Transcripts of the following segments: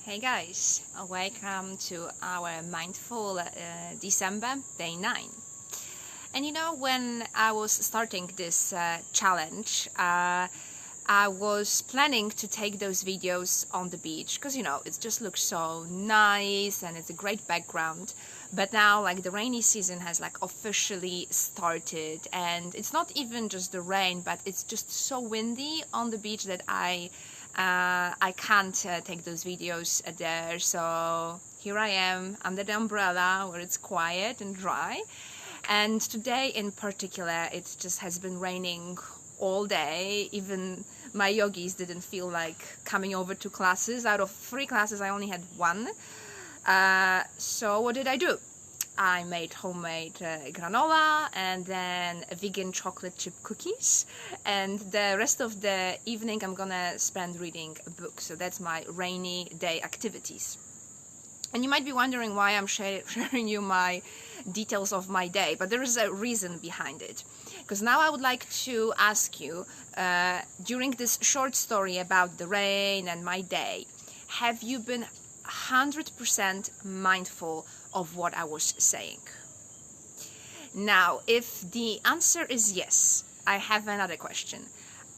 Hey guys, welcome to our Mindful December Day 9. And you know, when I was starting this challenge, I was planning to take those videos on the beach because, you know, it just looks so nice and it's a great background. But now, like, the rainy season has officially started, and it's not even just the rain, but it's just so windy on the beach that I can't take those videos there. So here I am under the umbrella where it's quiet and dry. And today in particular, it just has been raining all day. Even my yogis didn't feel like coming over to classes. Out of 3 classes, I only had 1. So what did I do? I made homemade granola and then vegan chocolate chip cookies, and the rest of the evening I'm gonna spend reading a book. So that's my rainy day activities. And you might be wondering why I'm sharing you my details of my day, but there is a reason behind it. Because now I would like to ask you, during this short story about the rain and my day, have you been 100% mindful of what I was saying? Now, if the answer is yes, I have another question.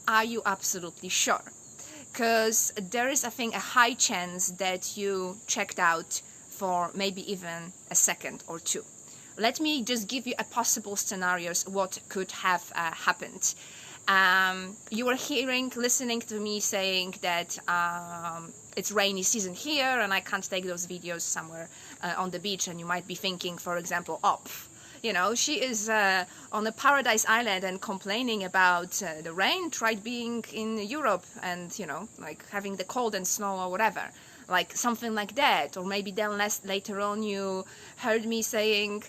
Are you absolutely sure? Because there is, I think, a high chance that you checked out for maybe even a second or 2. Let me just give you a possible scenarios what could have happened. You were listening to me saying that it's rainy season here and I can't take those videos somewhere on the beach, and you might be thinking, for example, you know, she is on a paradise island and complaining about the rain, tried being in Europe and, you know, like having the cold and snow or whatever, like something like that. Or maybe then later on you heard me saying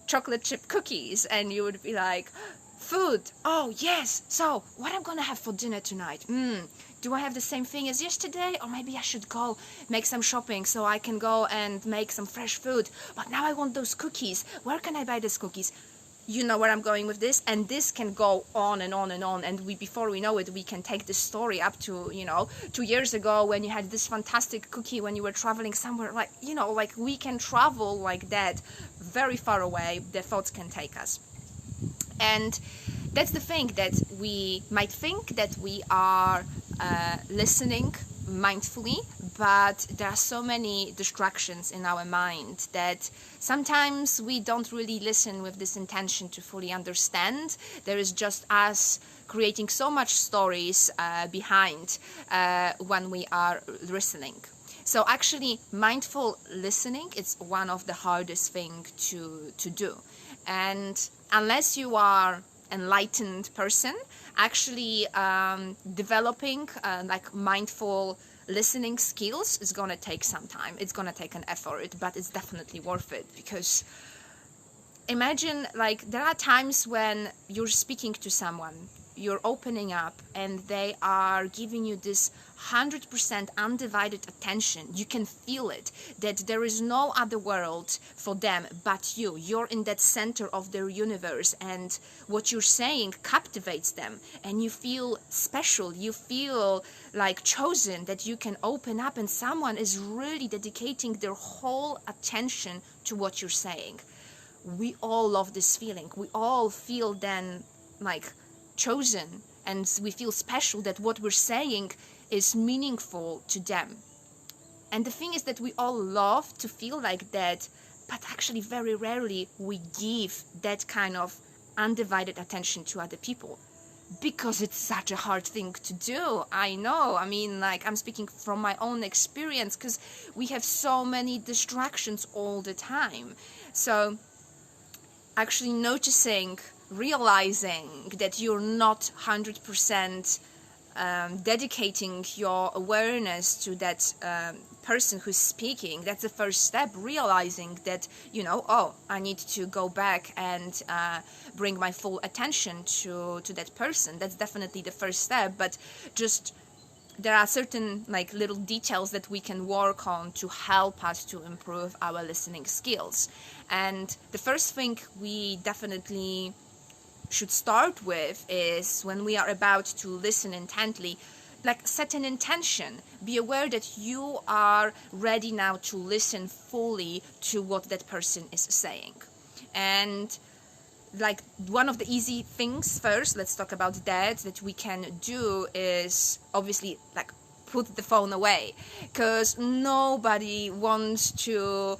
chocolate chip cookies and you would be like, food, oh yes, so what I'm gonna have for dinner tonight? Do I have the same thing as yesterday, or maybe I should go make some shopping so I can go and make some fresh food, but now I want those cookies. Where can I buy these cookies? You know where I'm going with this, and this can go on and on and on, and before we know it, we can take this story up to, you know, 2 years ago when you had this fantastic cookie when you were traveling somewhere, like, you know, like we can travel like that very far away. The thoughts can take us. And that's the thing, that we might think that we are listening mindfully, but there are so many distractions in our mind that sometimes we don't really listen with this intention to fully understand. There is just us creating so much stories behind when we are listening. So actually, mindful listening is one of the hardest things to do. And unless you are enlightened person, actually developing like mindful listening skills is gonna take some time. It's gonna take an effort, but it's definitely worth it. Because imagine, like, there are times when you're speaking to someone, you're opening up, and they are giving you this 100% undivided attention. You can feel it, that there is no other world for them but you. You're in that center of their universe, and what you're saying captivates them, and you feel special. You feel like chosen, that you can open up and someone is really dedicating their whole attention to what you're saying. We all love this feeling. We all feel then like chosen, and we feel special, that what we're saying is meaningful to them. And the thing is that we all love to feel like that, but actually very rarely we give that kind of undivided attention to other people, because it's such a hard thing to do. I know, I mean, like, I'm speaking from my own experience, because we have so many distractions all the time. So actually noticing, realizing that you're not 100% dedicating your awareness to that person who's speaking, that's the first step. Realizing that, you know, oh, I need to go back and bring my full attention to that person. That's definitely the first step. But just there are certain, like, little details that we can work on to help us to improve our listening skills. And the first thing we definitely should start with is, when we are about to listen intently, like set an intention. Be aware that you are ready now to listen fully to what that person is saying. And like one of the easy things first, let's talk about that we can do is obviously like put the phone away, because nobody wants to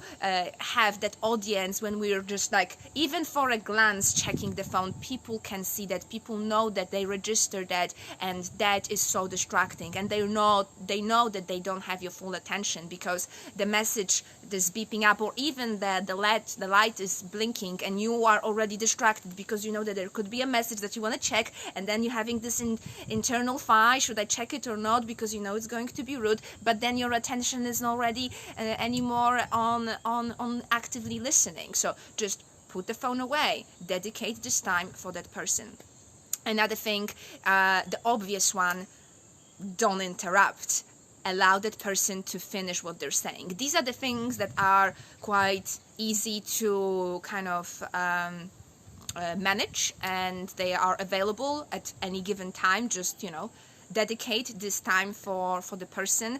have that audience when we're just like, even for a glance checking the phone. People can see that, people know that, they register that, and that is so distracting, and they know that they don't have your full attention, because the message is beeping up, or even the light is blinking, and you are already distracted because you know that there could be a message that you want to check, and then you're having this internal fight, should I check it or not, because you know it's going to be rude, but then your attention isn't already anymore on actively listening. So just put the phone away, dedicate this time for that person. Another thing, the obvious one, don't interrupt. Allow that person to finish what they're saying. These are the things that are quite easy to kind of manage, and they are available at any given time. Just, you know, dedicate this time for the person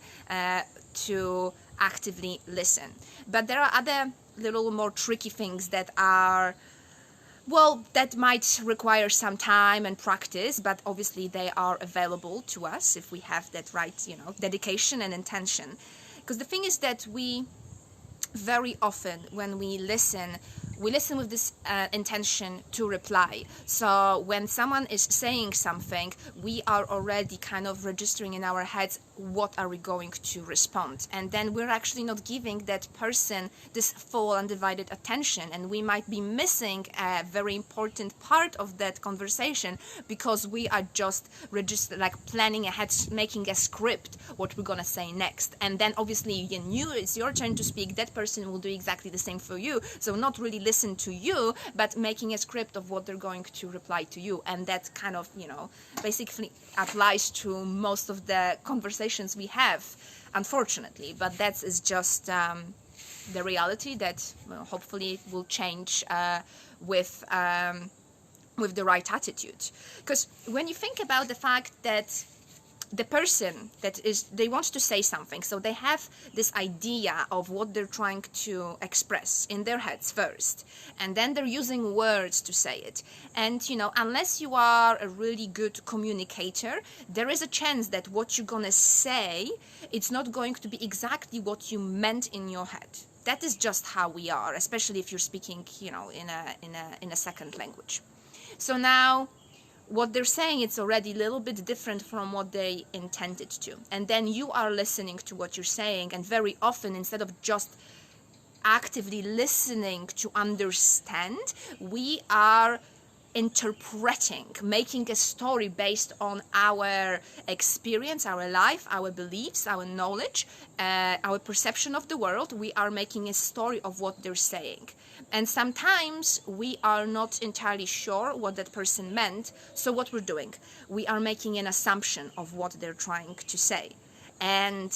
to actively listen. But there are other little more tricky things that are, well, that might require some time and practice, but obviously they are available to us if we have that right, you know, dedication and intention. Because the thing is that we very often, when we listen with this intention to reply. So when someone is saying something, we are already kind of registering in our heads, what are we going to respond? And then we're actually not giving that person this full undivided attention, and we might be missing a very important part of that conversation because we are just like planning ahead, making a script what we're gonna say next. And then obviously when it's your turn to speak, that person will do exactly the same for you. So not really listen to you, but making a script of what they're going to reply to you. And that kind of, you know, basically applies to most of the conversations we have, unfortunately. But that is just the reality that, well, hopefully will change with the right attitude. Because when you think about the fact that the person they want to say something, so they have this idea of what they're trying to express in their heads first, and then they're using words to say it. And, you know, unless you are a really good communicator, there is a chance that what you're gonna say, it's not going to be exactly what you meant in your head. That is just how we are, especially if you're speaking, you know, in a second language. So now what they're saying, it's already a little bit different from what they intended to. And then you are listening to what you're saying, and very often, instead of just actively listening to understand, we are interpreting, making a story based on our experience, our life, our beliefs, our knowledge, our perception of the world. We are making a story of what they're saying. And sometimes we are not entirely sure what that person meant. So what we're doing, we are making an assumption of what they're trying to say. And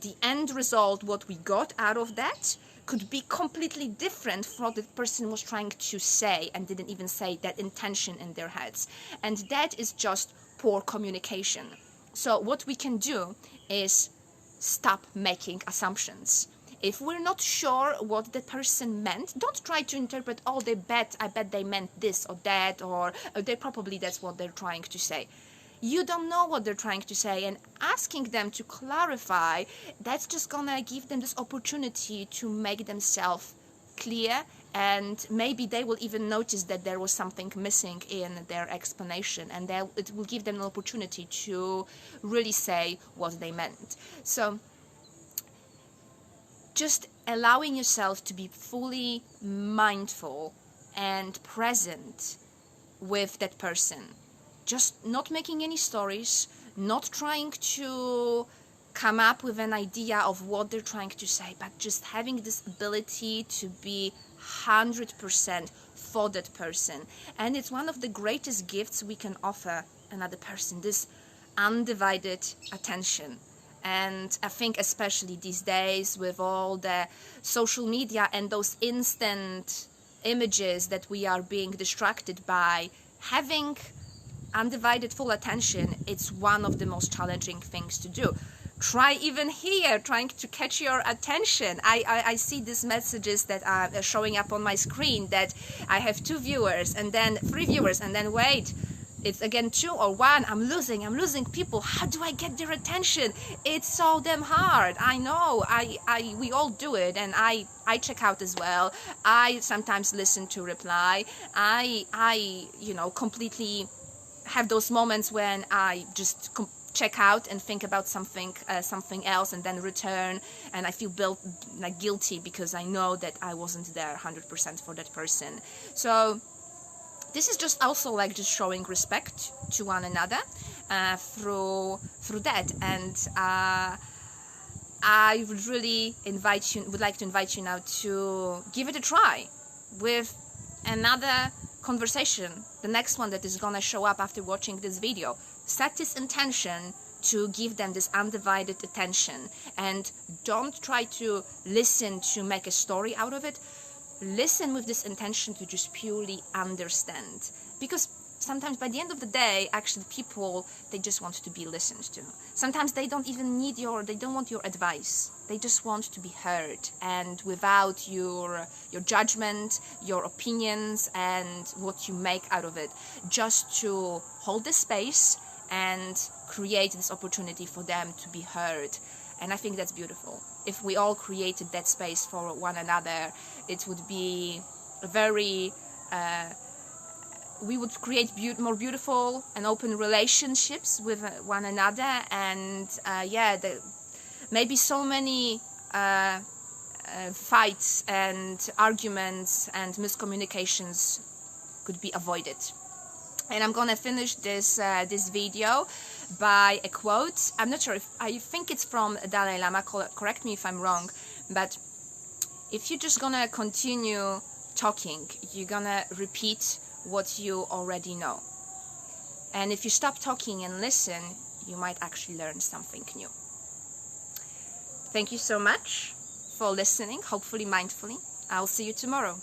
the end result, what we got out of that, could be completely different from what the person was trying to say and didn't even say that intention in their heads. And that is just poor communication. So what we can do is stop making assumptions. If we're not sure what the person meant, don't try to interpret, oh, I bet they meant this or that, or probably that's what they're trying to say. You don't know what they're trying to say, and asking them to clarify, that's just gonna give them this opportunity to make themselves clear, and maybe they will even notice that there was something missing in their explanation, and it will give them an opportunity to really say what they meant. So just allowing yourself to be fully mindful and present with that person. Just not making any stories, not trying to come up with an idea of what they're trying to say, but just having this ability to be 100% for that person. And it's one of the greatest gifts we can offer another person, this undivided attention. And I think especially these days with all the social media and those instant images that we are being distracted by, having undivided full attention, it's one of the most challenging things to do. Try even here, trying to catch your attention. I see these messages that are showing up on my screen that I have 2 viewers and then 3 viewers and then wait, it's again 2 or 1. I'm losing people. How do I get their attention? It's so damn hard. I know. We all do it, and I check out as well. I sometimes listen to reply. I completely have those moments when I just check out and think about something else, and then return, and I feel guilty because I know that I wasn't there 100% for that person. So this is just also like just showing respect to one another through that, and I would really would like to invite you now to give it a try with another conversation, the next one that is gonna show up after watching this video. Set this intention to give them this undivided attention, and don't try to listen to make a story out of it. Listen with this intention to just purely understand, because sometimes by the end of the day, actually people, they just want to be listened to. Sometimes they don't even they don't want your advice. They just want to be heard, and without your judgment, your opinions, and what you make out of it, just to hold the space and create this opportunity for them to be heard. And I think that's beautiful. If we all created that space for one another, it would be very we would create more beautiful and open relationships with one another, and maybe so many fights and arguments and miscommunications could be avoided. And I'm gonna finish this video by a quote. I'm not sure I think it's from Dalai Lama, correct me if I'm wrong, but if you're just gonna continue talking, you're gonna repeat what you already know. And if you stop talking and listen, you might actually learn something new. Thank you so much for listening, hopefully mindfully. I'll see you tomorrow.